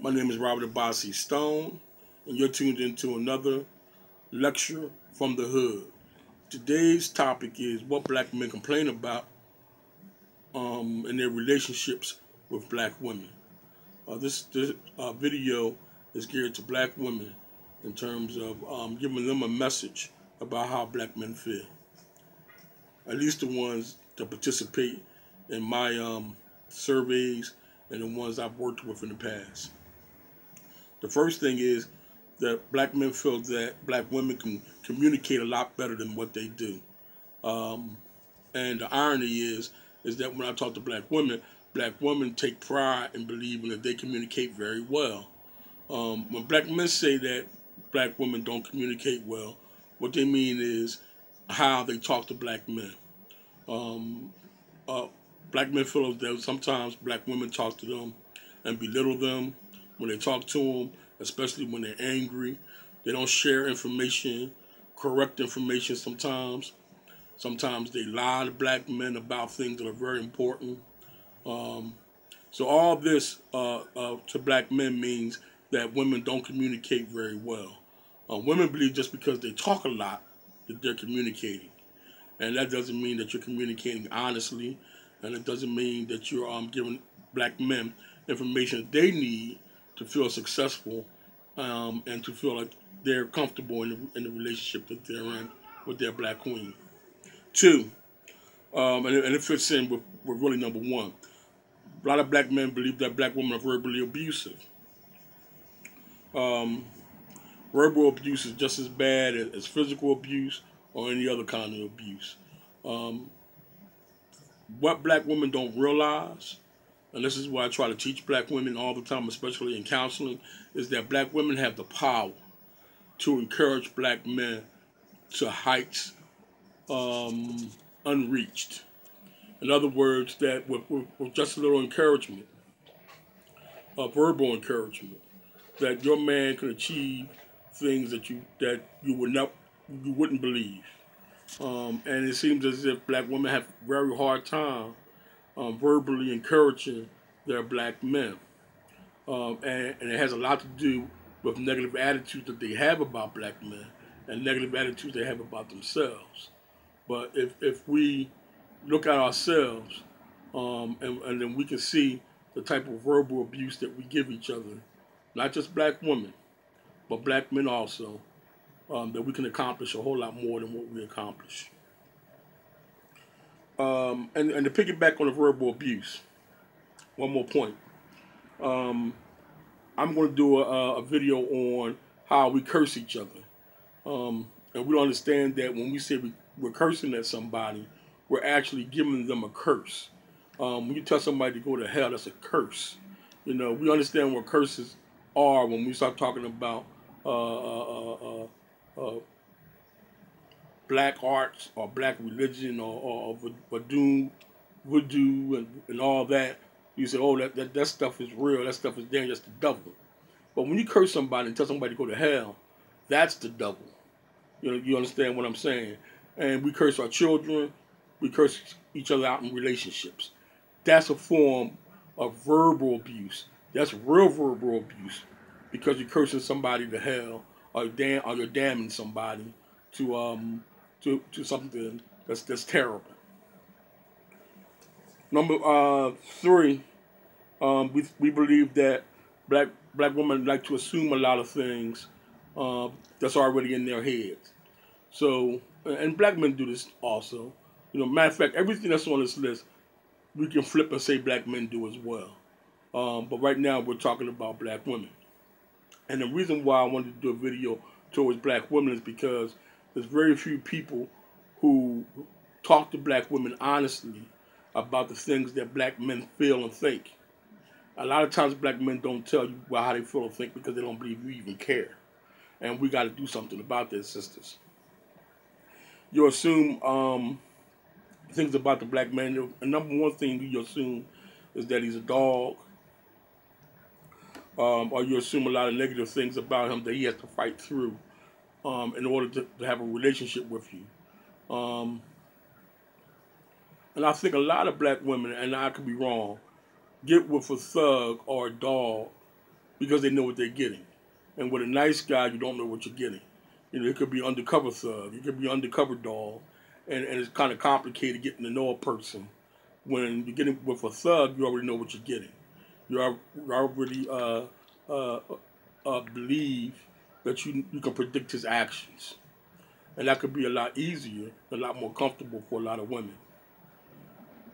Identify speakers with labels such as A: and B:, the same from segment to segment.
A: My name is Robert Abasi Stone, and you're tuned into another lecture from the hood. Today's topic is what black men complain about in their relationships with black women. This video is geared to black women in terms of giving them a message about how black men feel. At least the ones that participate in my surveys and the ones I've worked with in the past. The first thing is that black men feel that black women can communicate a lot better than what they do. Um, and the irony is that when I talk to black women take pride in believing that they communicate very well. When black men say that black women don't communicate well, what they mean is how they talk to black men. Um, uh, Black men feel that sometimes black women talk to them and belittle them when they talk to them, especially when they're angry. They don't share information, correct information sometimes. Sometimes they lie to black men about things that are very important. Um, so all this to black men means that women don't communicate very well. Women believe just because they talk a lot that they're communicating. And that doesn't mean that you're communicating honestly, and it doesn't mean that you're giving black men information that they need to feel successful and to feel like they're comfortable in the relationship that they're in with their black queen. Two, and it fits in with really number one. A lot of black men believe that black women are verbally abusive. Um, Verbal abuse is just as bad as physical abuse or any other kind of abuse. Um, what black women don't realize, and this is why I try to teach black women all the time, especially in counseling, is that black women have the power to encourage black men to heights um, unreached. In other words, that with just a little encouragement, verbal encouragement, that your man can achieve things that you wouldn't believe. And it seems as if black women have a very hard time verbally encouraging their black men. And it has a lot to do with negative attitudes that they have about black men and negative attitudes they have about themselves. But if we look at ourselves and then we can see the type of verbal abuse that we give each other, not just black women, but black men also, that we can accomplish a whole lot more than what we accomplish. And to piggyback on the verbal abuse, one more point. Um, I'm going to do a video on how we curse each other. And we don't understand that when we say we're cursing at somebody, we're actually giving them a curse. When you tell somebody to go to hell, that's a curse. You know, we understand what curses are when we start talking about uh, black arts or black religion or voodoo and all that. You say, oh, that stuff is real. That stuff is there. That's the devil. But when you curse somebody and tell somebody to go to hell, that's the devil. You know, you understand what I'm saying? And we curse our children. We curse each other out in relationships. That's a form of verbal abuse. That's real verbal abuse because you're cursing somebody to hell or you're damning somebody to to something that's terrible. Number three, we believe that black women like to assume a lot of things that's already in their heads. So, and black men do this also. You know, matter of fact, everything that's on this list, we can flip and say black men do as well. But right now, we're talking about black women. And the reason why I wanted to do a video towards black women is because there's very few people who talk to black women honestly about the things that black men feel and think. A lot of times, black men don't tell you about how they feel and think because they don't believe you even care. And we got to do something about this, sisters. You assume things about the black man. The number one thing you assume is that he's a dog, or you assume a lot of negative things about him that he has to fight through in order to have a relationship with you. Um, and I think a lot of black women, and I could be wrong, get with a thug or a dog because they know what they're getting. And with a nice guy, you don't know what you're getting. You know, it could be undercover thug, it could be undercover dog, and it's kind of complicated getting to know a person. When you're getting with a thug, you already know what you're getting. You already uh, believe that you can predict his actions, and that could be a lot easier, a lot more comfortable for a lot of women.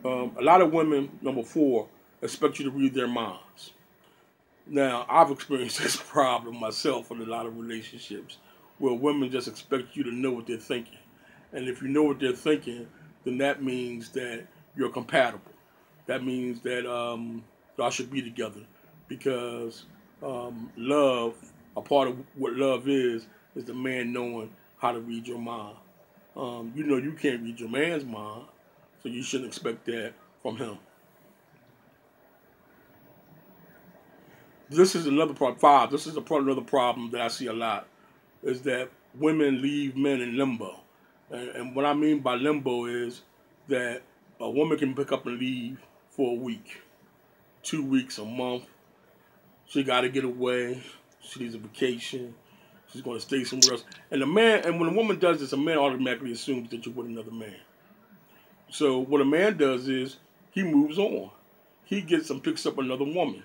A: A lot of women, number four, expect you to read their minds. Now, I've experienced this problem myself in a lot of relationships where women just expect you to know what they're thinking. And if you know what they're thinking, then that means that you're compatible. That means that y'all should be together because love, a part of what love is the man knowing how to read your mind. You know you can't read your man's mind, so you shouldn't expect that from him. This is another problem. Five. This is another problem that I see a lot is that women leave men in limbo, and what I mean by limbo is that a woman can pick up and leave for a week, 2 weeks, a month. She got to get away. She needs a vacation. She's going to stay somewhere else. And the man, and when a woman does this, a man automatically assumes that you're with another man. So what a man does is he moves on. He gets and picks up another woman.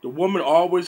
A: The woman always